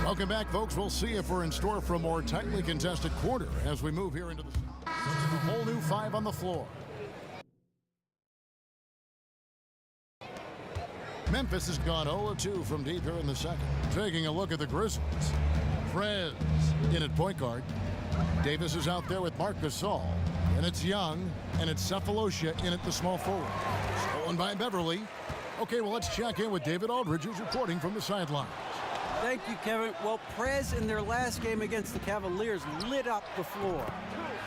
Welcome back, folks. We'll see if we're in store for a more tightly contested quarter as we move here into a whole new 5 on the floor. Memphis has gone 0-2 from deep here in the second. Taking a look at the Grizzlies. Prez in at point guard. Davis is out there with Marc Gasol. And it's Young, and it's Sefolosha in at the small forward. Stolen by Beverly. Okay, well, let's check in with David Aldridge, who's reporting from the sidelines. Thank you, Kevin. Well, Prez in their last game against the Cavaliers lit up the floor.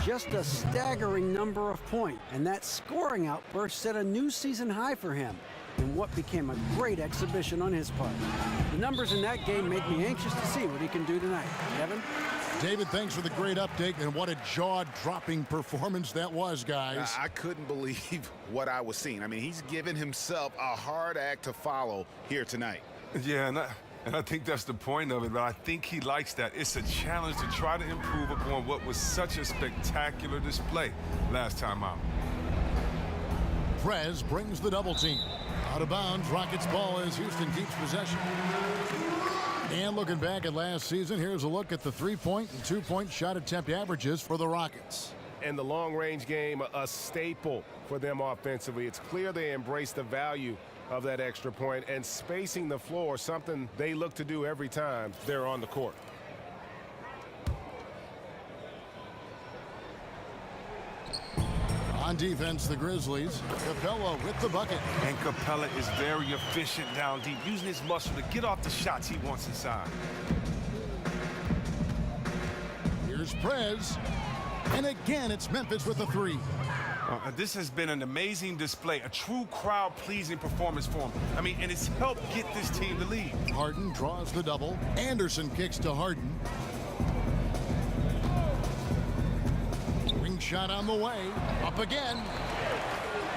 Just a staggering number of points, and that scoring outburst set a new season high for him in what became a great exhibition on his part. The numbers in that game made me anxious to see what he can do tonight. Kevin? David, thanks for the great update, and what a jaw-dropping performance that was, guys. I couldn't believe what I was seeing. I mean, he's given himself a hard act to follow here tonight. Yeah, and I think that's the point of it, but I think he likes that. It's a challenge to try to improve upon what was such a spectacular display last time out. Prez brings the double team. Out of bounds, Rockets ball as Houston keeps possession. And looking back at last season, here's a look at the 3-point and 2-point shot attempt averages for the Rockets. And the long-range game, a staple for them offensively. It's clear they embrace the value of that extra point, and spacing the floor, something they look to do every time they're on the court. On defense, the Grizzlies. Capella with the bucket. And Capella is very efficient down deep, using his muscle to get off the shots he wants inside. Here's Prez. And again, it's Memphis with the 3. This has been an amazing display, a true crowd-pleasing performance for him. I mean, and it's helped get this team the lead. Harden draws the double. Anderson kicks to Harden. Ring shot on the way. Up again.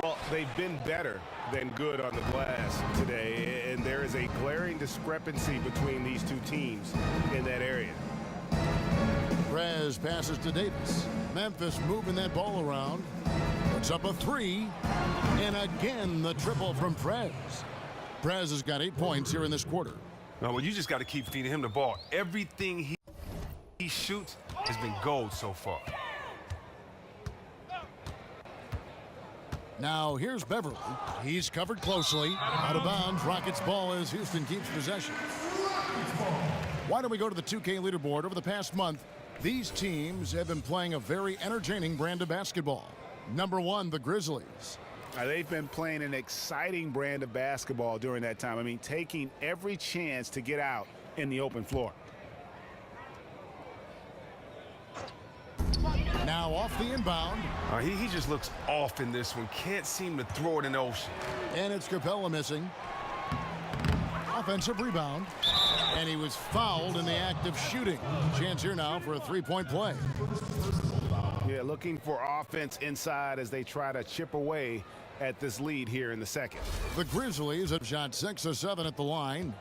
Well, they've been better than good on the glass today, and there is a glaring discrepancy between these two teams in that area. Prez passes to Davis. Memphis moving that ball around. Puts up a 3. And again, the triple from Prez. Prez has got 8 points here in this quarter. Well, you just got to keep feeding him the ball. Everything he shoots has been gold so far. Now, here's Beverly. He's covered closely. Out of bounds, Rockets ball as Houston keeps possession. Why don't we go to the 2K leaderboard? Over the past month, these teams have been playing a very entertaining brand of basketball. Number 1, the Grizzlies. They've been playing an exciting brand of basketball during that time. I mean, taking every chance to get out in the open floor. Now off the inbound. He just looks off in this one. Can't seem to throw it in the ocean. And it's Capella missing. Offensive rebound. And he was fouled in the act of shooting. Chance here now for a 3-point play. Yeah, looking for offense inside as they try to chip away at this lead here in the second. The Grizzlies have shot 6 of 7 at the line.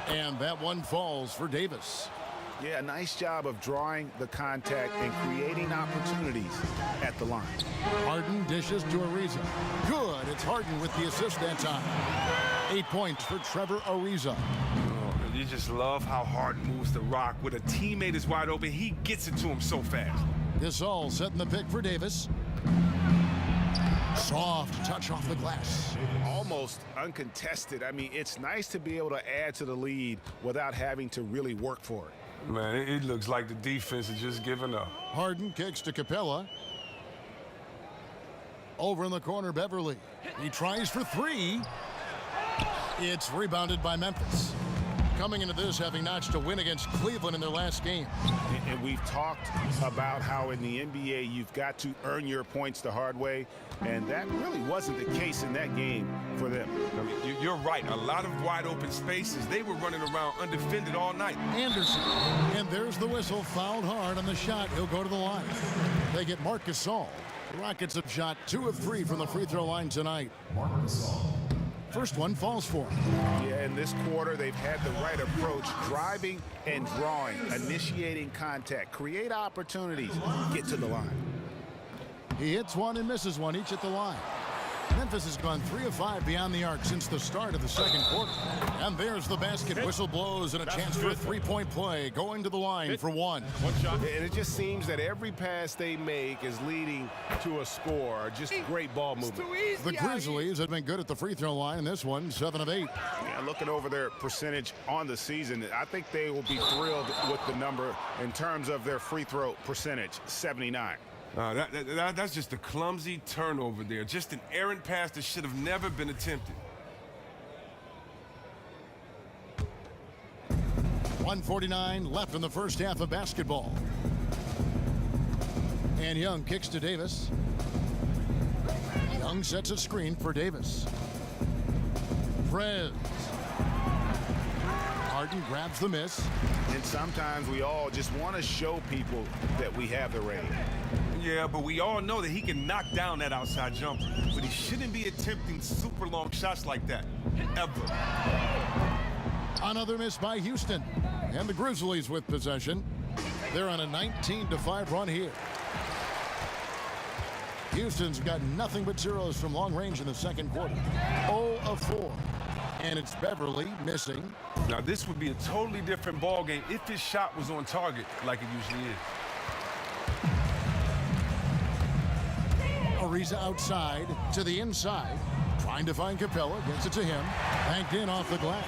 And that one falls for Davis. Yeah, nice job of drawing the contact and creating opportunities at the line. Harden dishes to Ariza. Good. It's Harden with the assist that time. 8 points for Trevor Ariza. Oh, you just love how Harden moves the rock. When a teammate is wide open, he gets it to him so fast. Gasol setting the pick for Davis. Soft touch off the glass. Almost uncontested. I mean, it's nice to be able to add to the lead without having to really work for it. Man, it looks like the defense is just giving up. Harden kicks to Capella. Over in the corner, Beverly. He tries for 3. It's rebounded by Memphis. Coming into this, having notched a win against Cleveland in their last game. And we've talked about how in the NBA you've got to earn your points the hard way, and that really wasn't the case in that game for them. I mean, you're right. A lot of wide open spaces. They were running around undefended all night. Anderson. And there's the whistle. Fouled hard on the shot. He'll go to the line. They get Marc Gasol. The Rockets have shot 2 of 3 from the free throw line tonight. Marc Gasol. First one falls for him. Yeah, in this quarter, they've had the right approach, driving and drawing, initiating contact, create opportunities, get to the line. He hits one and misses one, each at the line. Memphis has gone 3 of 5 beyond the arc since the start of the second quarter. And there's the basket. Whistle blows and a chance for a three-point play. Going to the line for one. One shot. And it just seems that every pass they make is leading to a score. Just great ball movement. The Grizzlies have been good at the free throw line in this one, 7 of 8. Yeah, looking over their percentage on the season, I think they will be thrilled with the number in terms of their free throw percentage, 79. That's just a clumsy turnover there. Just an errant pass that should have never been attempted. 1:49 left in the first half of basketball. And Young kicks to Davis. Young sets a screen for Davis. Prez. Harden grabs the miss. And sometimes we all just want to show people that we have the range. Yeah, but we all know that he can knock down that outside jumper. But he shouldn't be attempting super long shots like that, ever. Another miss by Houston. And the Grizzlies with possession. They're on a 19-5 run here. Houston's got nothing but zeros from long range in the second quarter. 0 of 4. And it's Beverly missing. Now, this would be a totally different ball game if his shot was on target like it usually is. Ariza outside to the inside. Trying to find Capella. Gets it to him. Banked in off the glass.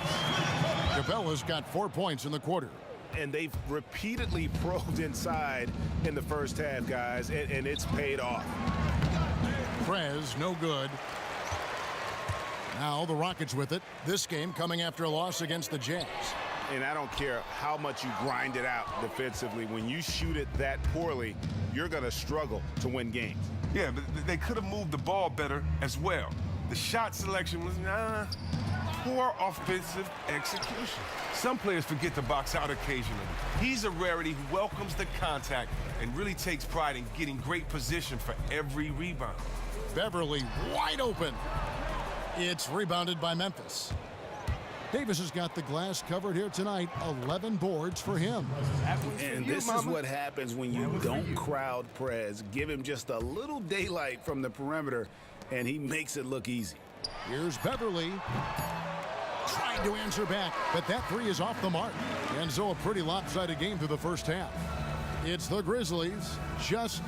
Capella's got 4 points in the quarter. And they've repeatedly probed inside in the first half, guys, and it's paid off. Prez, no good. Now the Rockets with it. This game coming after a loss against the Jazz. And I don't care how much you grind it out defensively. When you shoot it that poorly, you're going to struggle to win games. Yeah, but they could have moved the ball better as well. The shot selection was poor offensive execution. Some players forget to box out occasionally. He's a rarity who welcomes the contact and really takes pride in getting great position for every rebound. Beverly wide open. It's rebounded by Memphis. Davis has got the glass covered here tonight. 11 boards for him. And this is what happens when you don't crowd Prez. Give him just a little daylight from the perimeter, and he makes it look easy. Here's Beverly. Trying to answer back, but that three is off the mark. And so a pretty lopsided game through the first half. It's the Grizzlies just...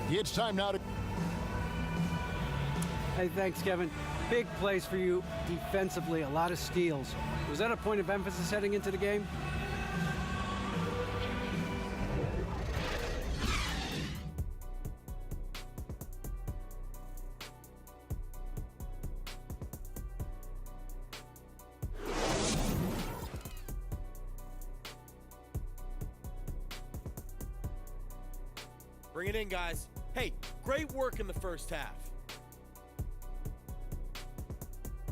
It's time now to... Hey, thanks, Kevin. Big plays for you defensively, a lot of steals. Was that a point of emphasis heading into the game? Bring it in, guys. Hey, great work in the first half.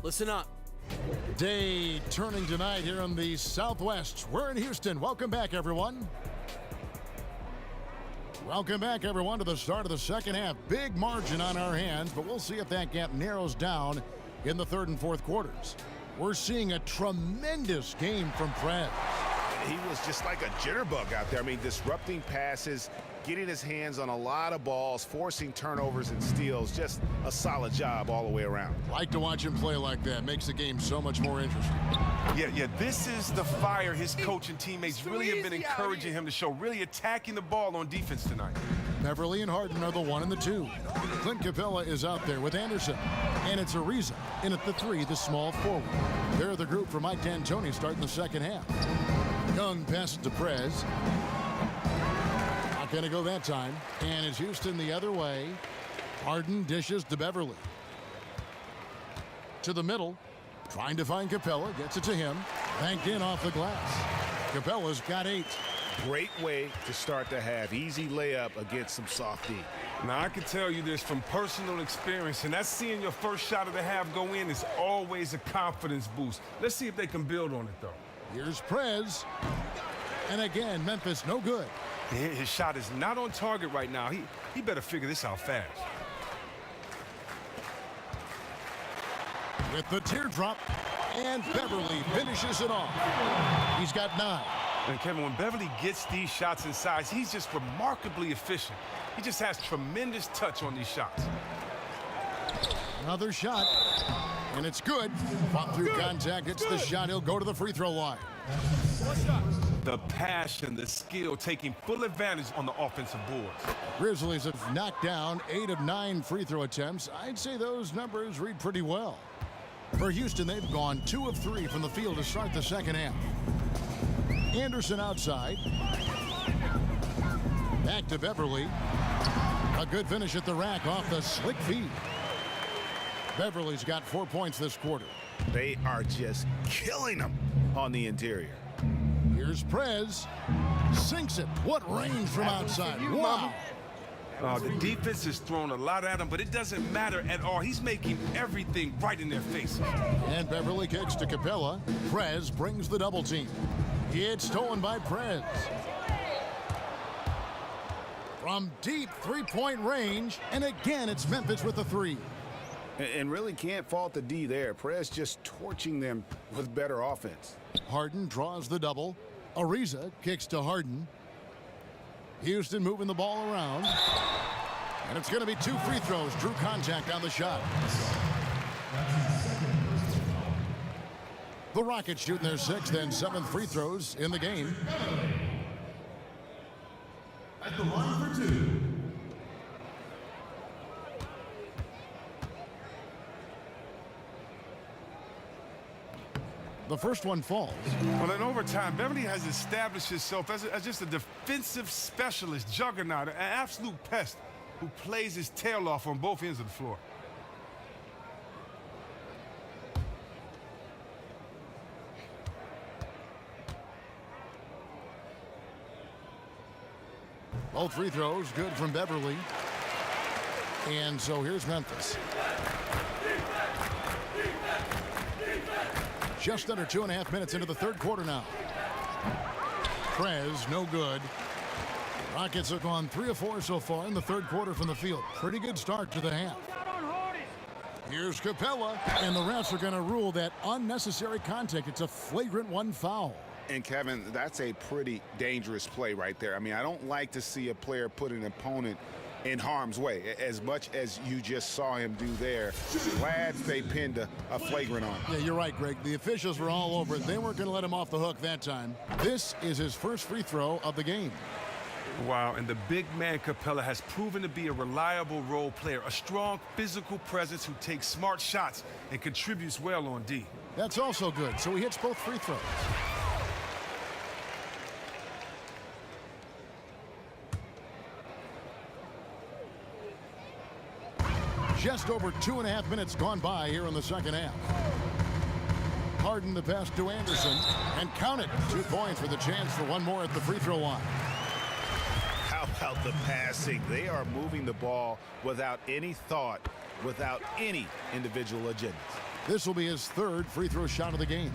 Listen up. Day turning tonight here in the Southwest. We're in Houston. Welcome back, everyone. Welcome back, everyone, to the start of the second half. Big margin on our hands, but we'll see if that gap narrows down in the third and fourth quarters. We're seeing a tremendous game from Prez. He was just like a jitterbug out there. I mean, disrupting passes, getting his hands on a lot of balls, forcing turnovers and steals. Just a solid job all the way around. Like to watch him play like that. Makes the game so much more interesting. Yeah, this is the fire his coach and teammates really have been encouraging him to show, really attacking the ball on defense tonight. Beverly and Harden are the 1 and the 2. Clint Capella is out there with Anderson. And it's Ariza in at the 3, the small forward. They're the group for Mike D'Antoni starting the second half. Young passes to Prez. Not going to go that time. And it's Houston the other way. Harden dishes to Beverly. To the middle. Trying to find Capella. Gets it to him. Banked in off the glass. Capella's got 8. Great way to start the half. Easy layup against some soft D. Now, I can tell you this from personal experience, and that's seeing your first shot of the half go in is always a confidence boost. Let's see if they can build on it, though. Here's Prez. And again, Memphis no good. His shot is not on target right now. He better figure this out fast. With the teardrop, and Beverly finishes it off. He's got 9. And Kevin, when Beverly gets these shots inside, he's just remarkably efficient. He just has tremendous touch on these shots. Another shot, and it's good. Fought through contact, hits the shot. He'll go to the free throw line. The passion, the skill, taking full advantage on the offensive boards. Grizzlies have knocked down 8 of 9 free throw attempts. I'd say those numbers read pretty well. For Houston, they've gone 2 of 3 from the field to start the second half. Anderson outside. Back to Beverly. A good finish at the rack off the slick feed. Beverly's got 4 points this quarter. They are just killing them on the interior. Here's Prez. Sinks it. What range from outside. Wow. The defense has thrown a lot at him, but it doesn't matter at all. He's making everything right in their faces. And Beverly kicks to Capella. Prez brings the double team. It's stolen by Prez. From deep three-point range, and again it's Memphis with the three. And really can't fault the D there. Prez just torching them with better offense. Harden draws the double. Ariza kicks to Harden. Houston moving the ball around. And it's going to be 2 free throws. Drew contact on the shot. The Rockets shooting their 6th and 7th free throws in the game. At the line for 2. The first one falls. Well, in overtime, Beverly has established himself as just a defensive specialist, juggernaut, an absolute pest who plays his tail off on both ends of the floor. Both free throws good from Beverly. And so here's Memphis. Just under 2.5 minutes into the third quarter now. Prez, no good. Rockets have gone 3 of 4 so far in the third quarter from the field. Pretty good start to the half. Here's Capella, and the refs are going to rule that unnecessary contact. It's a flagrant 1 foul. And Kevin, that's a pretty dangerous play right there. I mean, I don't like to see a player put an opponent in harm's way, as much as you just saw him do there. Glad they pinned a flagrant on him. Yeah, you're right, Greg. The officials were all over it. They weren't going to let him off the hook that time. This is his first free throw of the game. Wow, and the big man Capella has proven to be a reliable role player, a strong physical presence who takes smart shots and contributes well on D. That's also good, so he hits both free throws. Just over 2.5 minutes gone by here in the second half. Harden the pass to Anderson, and count it. 2 points with a chance for one more at the free throw line. How about the passing? They are moving the ball without any thought, without any individual agendas. This will be his 3rd free throw shot of the game.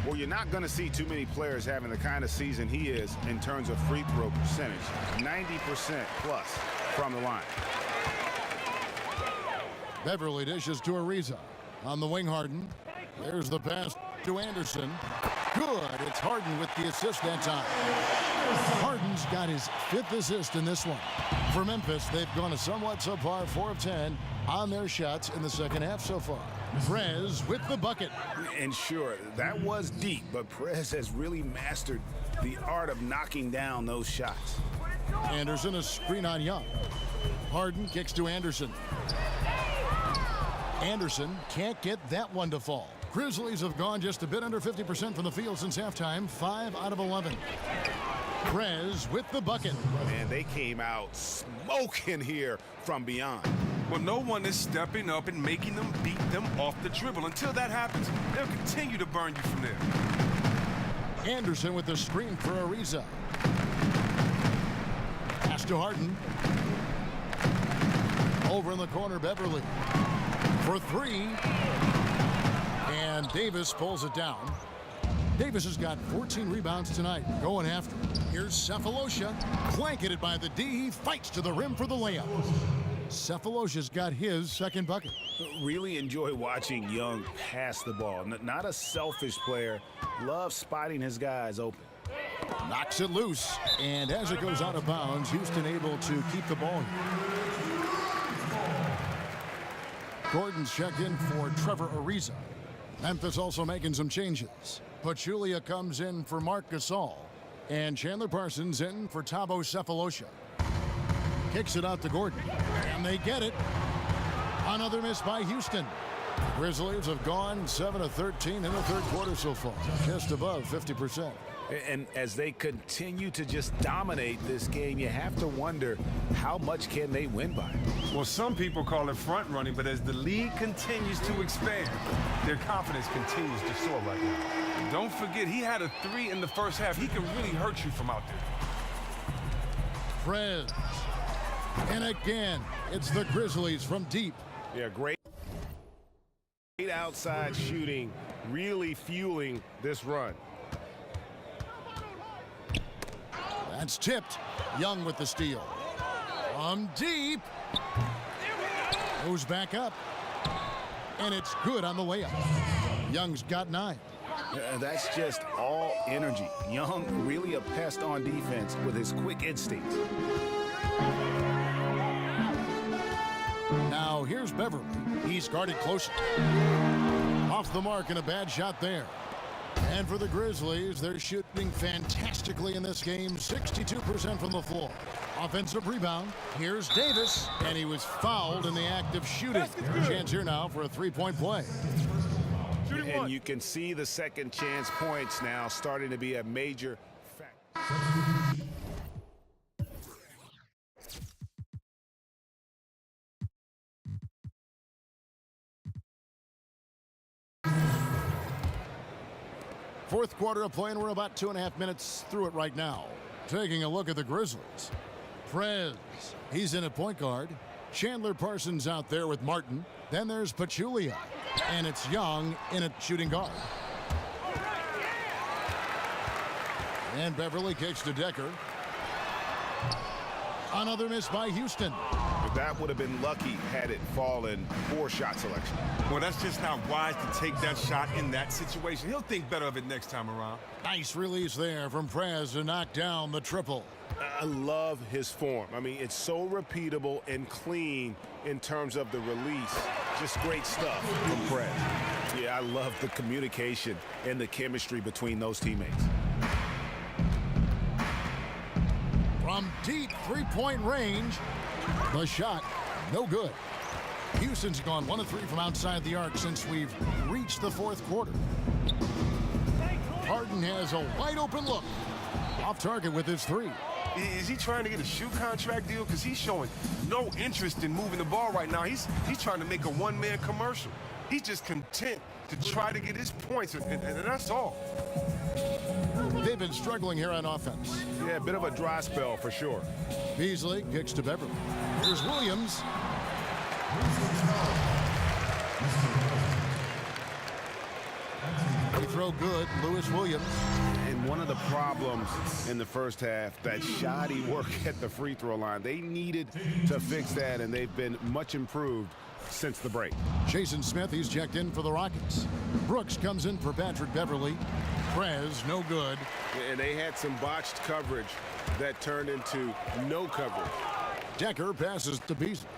Well, you're not going to see too many players having the kind of season he is in terms of free throw percentage. 90% plus from the line. Beverly dishes to Ariza. On the wing, Harden. There's the pass to Anderson. Good. It's Harden with the assist that time. Harden's got his 5th assist in this one. For Memphis, they've gone a somewhat subpar 4 of 10 on their shots in the second half so far. Prez with the bucket. And sure, that was deep, but Prez has really mastered the art of knocking down those shots. Anderson, a screen on Young. Harden kicks to Anderson. Anderson can't get that one to fall. Grizzlies have gone just a bit under 50% from the field since halftime, 5 out of 11. Prez with the bucket. And they came out smoking here from beyond. Well, no one is stepping up and making them beat them off the dribble. Until that happens, they'll continue to burn you from there. Anderson with the screen for Ariza. Pass to Harden. Over in the corner, Beverly. For 3. And Davis pulls it down. Davis has got 14 rebounds tonight, going after it. Here's Cephalosha, blanketed by the D. He fights to the rim for the layup. Cephalosha's got his 2nd bucket. Really enjoy watching Young pass the ball. Not a selfish player. Loves spotting his guys open. Knocks it loose, and as it goes out of bounds, Houston able to keep the ball here. Gordon's checked in for Trevor Ariza. Memphis also making some changes. Pachulia comes in for Marc Gasol, and Chandler Parsons in for Thabo Sefolosha. Kicks it out to Gordon, and they get it. Another miss by Houston. Grizzlies have gone 7 of 13 in the third quarter so far, just above 50%. And as they continue to just dominate this game, you have to wonder, how much can they win by? Well, some people call it front running, but as the league continues to expand, their confidence continues to soar right now. Don't forget, he had a 3 in the first half. He can really hurt you from out there. Prez. And again, it's the Grizzlies from deep. Yeah, great outside shooting, really fueling this run. That's tipped. Young with the steal. From deep. Goes back up. And it's good on the layup. Young's got 9. That's just all energy. Young really a pest on defense with his quick instincts. Now here's Beverly. He's guarded closely. Off the mark and a bad shot there. And for the Grizzlies, they're shooting fantastically in this game, 62% from the floor. Offensive rebound. Here's Davis, and he was fouled in the act of shooting. Chance here now for a three-point play. And you can see the second chance points now starting to be a major factor. Fourth quarter of play, and we're about 2.5 minutes through it right now. Taking a look at the Grizzlies. Prez, he's in at point guard. Chandler Parsons out there with Martin. Then there's Pachulia, and it's Young in at shooting guard. And Beverly kicks to Decker. Another miss by Houston. But that would have been lucky had it fallen. Poor shot selection. Well, that's just not wise to take that shot in that situation. He'll think better of it next time around. Nice release there from Prez to knock down the triple. I love his form. I mean, it's so repeatable and clean in terms of the release. Just great stuff from Prez. Yeah, I love the communication and the chemistry between those teammates. From deep three-point range, the shot, no good. Houston's gone 1 of 3 from outside the arc since we've reached the fourth quarter. Harden has a wide-open look. Off target with his 3. Is he trying to get a shoe contract deal? Because he's showing no interest in moving the ball right now. He's trying to make a one-man commercial. He's just content to try to get his points, and that's all. They've been struggling here on offense. Yeah, a bit of a dry spell for sure. Beasley kicks to Beverly. Here's Williams. Free throw good, Lewis Williams. And one of the problems in the first half, that shoddy work at the free throw line. They needed to fix that, and they've been much improved since the break. Jason Smith, he's checked in for the Rockets. Brooks comes in for Patrick Beverly. Prez, no good. And they had some botched coverage that turned into no coverage. Decker passes to Beasley.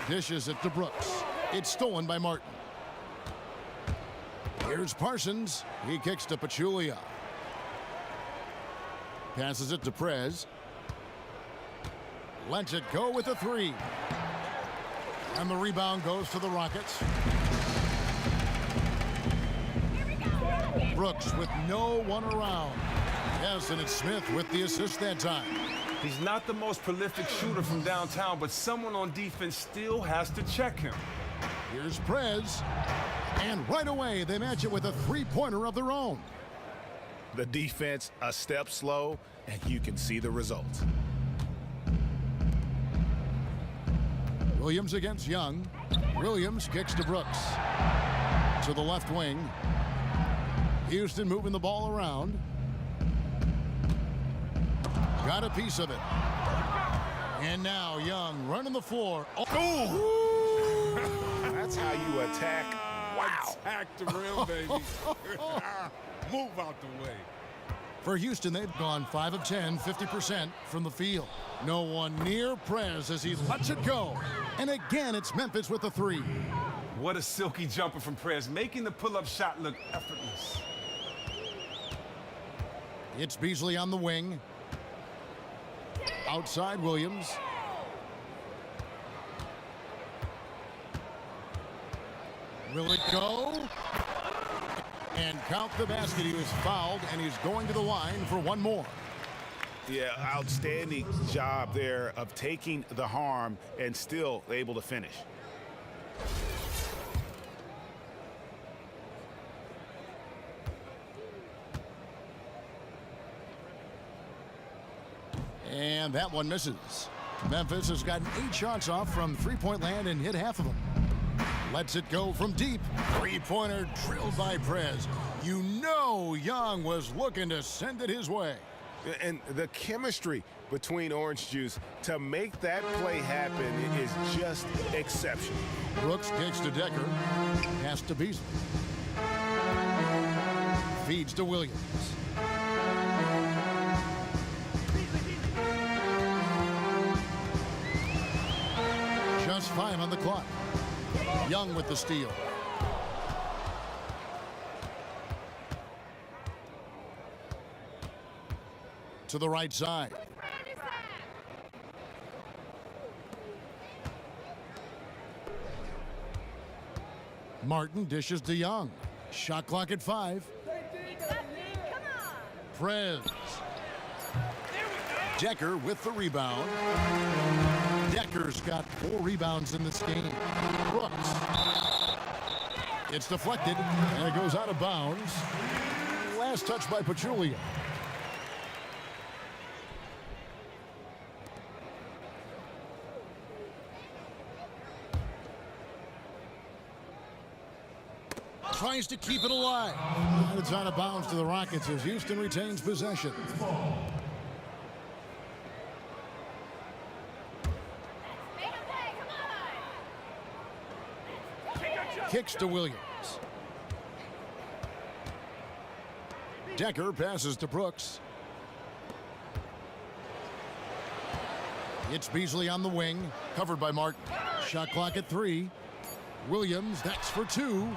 Dishes it to Brooks. It's stolen by Martin. Here's Parsons. He kicks to Pachulia. Passes it to Prez. Lets it go with a 3. And the rebound goes to the Rockets. Brooks with no one around. Yes, and it's Smith with the assist that time. He's not the most prolific shooter from downtown, but someone on defense still has to check him. Here's Prez. And right away, they match it with a three-pointer of their own. The defense a step slow, and you can see the results. Williams against Young. Williams kicks to Brooks. To the left wing. Houston moving the ball around. Got a piece of it. And now Young running the floor. That's how you attack Attack the rim, baby. Move out the way. For Houston, they've gone 5 of 10, 50% from the field. No one near Prez as he lets it go. And again, it's Memphis with the 3. What a silky jumper from Prez, making the pull-up shot look effortless. It's Beasley on the wing. Outside Williams. Will it go? And count the basket. He was fouled, and he's going to the line for one more. Yeah, outstanding job there of taking the harm and still able to finish. And that one misses. Memphis has gotten 8 shots off from three-point land and hit half of them. Lets it go from deep. Three-pointer drilled by Prez. You know Young was looking to send it his way. And the chemistry between Orange Juice to make that play happen is just exceptional. Brooks kicks to Decker. Pass to Beasley. Feeds to Williams. Just 5 on the clock. Young with the steal. To the right side. Martin dishes to Young. Shot clock at 5. Prez. Decker with the rebound. Decker's got 4 rebounds in this game. Brooks. It's deflected, and it goes out of bounds. Last touch by Pachulia. Tries to keep it alive. And it's out of bounds to the Rockets as Houston retains possession. Kicks to Williams. Decker passes to Brooks. It's Beasley on the wing, covered by Martin. Shot clock at 3. Williams, that's for 2.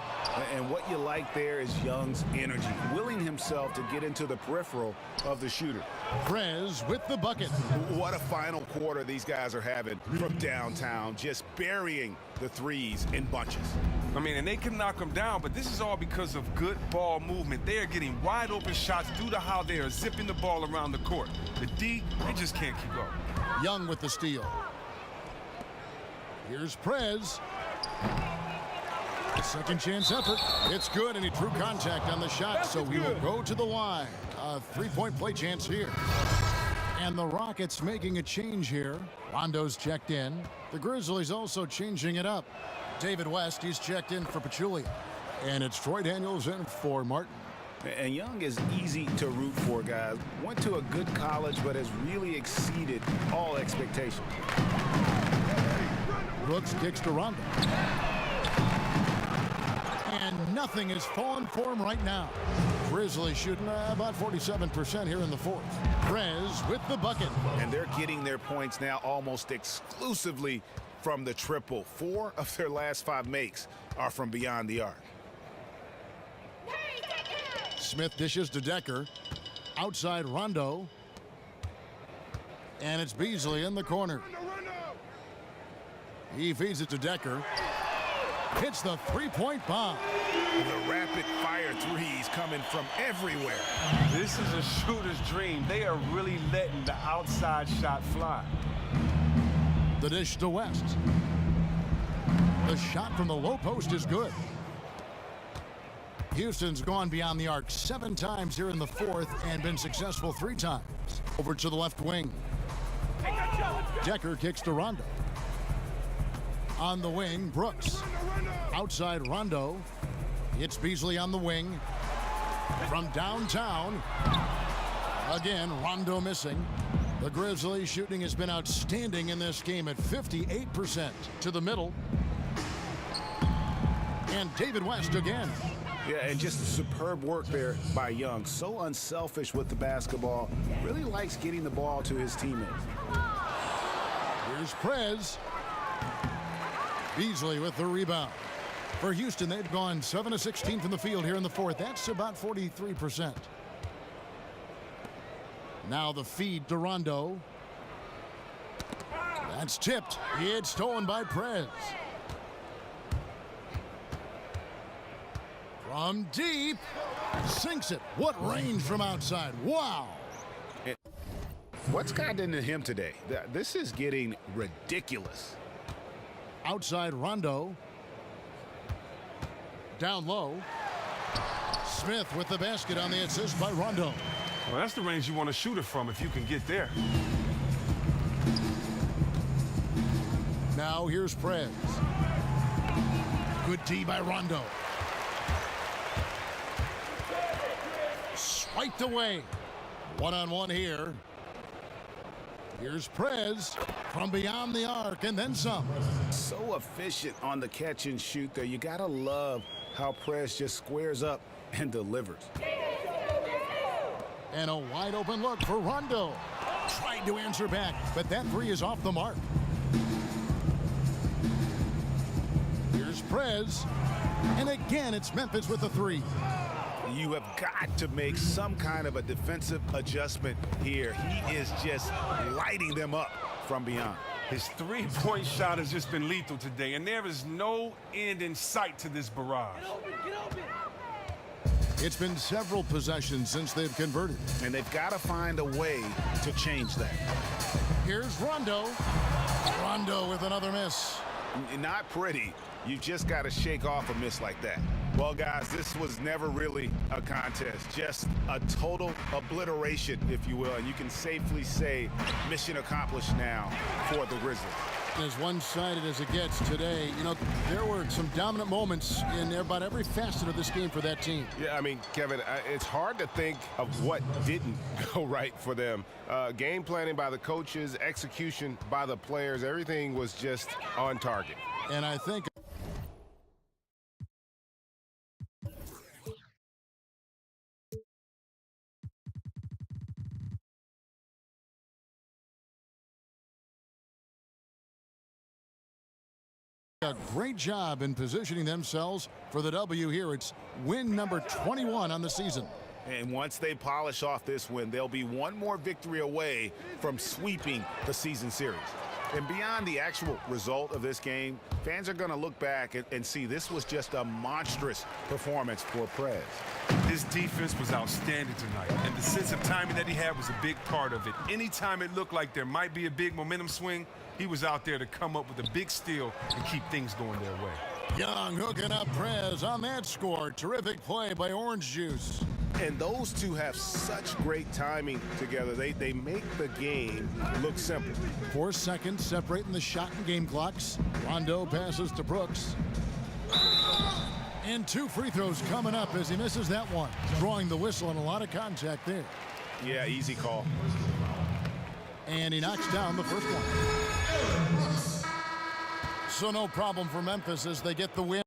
And what you like there is Young's energy, willing himself to get into the peripheral of the shooter. Prez with the bucket. What a final quarter these guys are having from downtown, just burying the threes in bunches. I mean, and they can knock them down, but this is all because of good ball movement. They are getting wide open shots due to how they are zipping the ball around the court. The D, they just can't keep up. Young with the steal. Here's Prez. Second chance effort. It's good, and he drew contact on the shot, so he will go to the line. A 3-point play chance here. And the Rockets making a change here. Rondo's checked in. The Grizzlies also changing it up. David West, he's checked in for Pachulia. And it's Troy Daniels in for Martin. And Young is easy to root for, guys. Went to a good college, but has really exceeded all expectations. Brooks kicks to Rondo. And nothing has fallen for him right now. Grizzlies shooting about 47% here in the 4th. Prez with the bucket. And they're getting their points now almost exclusively from the triple. 4 of their last 5 makes are from beyond the arc. Smith dishes to Decker. Outside Rondo. And it's Beasley in the corner. He feeds it to Decker. Hits the 3-point bomb. The rapid-fire threes coming from everywhere. This is a shooter's dream. They are really letting the outside shot fly. The dish to West. The shot from the low post is good. Houston's gone beyond the arc 7 times here in the 4th and been successful 3 times. Over to the left wing. Decker kicks to Rondo. On the wing, Brooks. Outside Rondo. It's Beasley on the wing. From downtown. Again, Rondo missing. The Grizzlies shooting has been outstanding in this game at 58%. To the middle. And David West again. Yeah, and just superb work there by Young. So unselfish with the basketball. Really likes getting the ball to his teammates. Here's Prez. Beasley with the rebound. For Houston, they've gone 7 of 16 from the field here in the fourth. That's about 43%. Now the feed to Rondo. That's tipped. It's stolen by Prez. From deep. Sinks it. What range from outside. Wow. What's gotten into him today? This is getting ridiculous. Outside Rondo. Down low. Smith with the basket on the assist by Rondo. Well, that's the range you want to shoot it from if you can get there. Now here's Prez. Good D by Rondo. Swiped away. One-on-one here. Here's Prez from beyond the arc and then some. So efficient on the catch and shoot there. You gotta love how Prez just squares up and delivers. And a wide open look for Rondo. Tried to answer back, but that three is off the mark. Here's Prez. And again, it's Memphis with the three. You have got to make some kind of a defensive adjustment here. He is just lighting them up from beyond. His three-point shot has just been lethal today, and there is no end in sight to this barrage. It's been several possessions since they've converted. And they've got to find a way to change that. Here's Rondo. Rondo with another miss. Not pretty. You just got to shake off a miss like that. Well, guys, this was never really a contest. Just a total obliteration, if you will. And you can safely say mission accomplished now for the Grizzlies. As one-sided as it gets today, you know, there were some dominant moments in about every facet of this game for that team. Yeah, I mean, Kevin, it's hard to think of what didn't go right for them. Game planning by the coaches, execution by the players, everything was just on target. And I think a great job in positioning themselves for the W here. It's win number 21 on the season. And once they polish off this win, they'll be one more victory away from sweeping the season series. And beyond the actual result of this game, fans are going to look back and see this was just a monstrous performance for Prez. His defense was outstanding tonight, and the sense of timing that he had was a big part of it. Anytime it looked like there might be a big momentum swing, he was out there to come up with a big steal and keep things going their way. Young hooking up Prez on that score. Terrific play by Orange Juice. And those two have such great timing together. They make the game look simple. 4 seconds separating the shot and game clocks. Rondo passes to Brooks. And 2 free throws coming up as he misses that one. Drawing the whistle and a lot of contact there. Yeah, easy call. And he knocks down the first one. So no problem for Memphis as they get the win.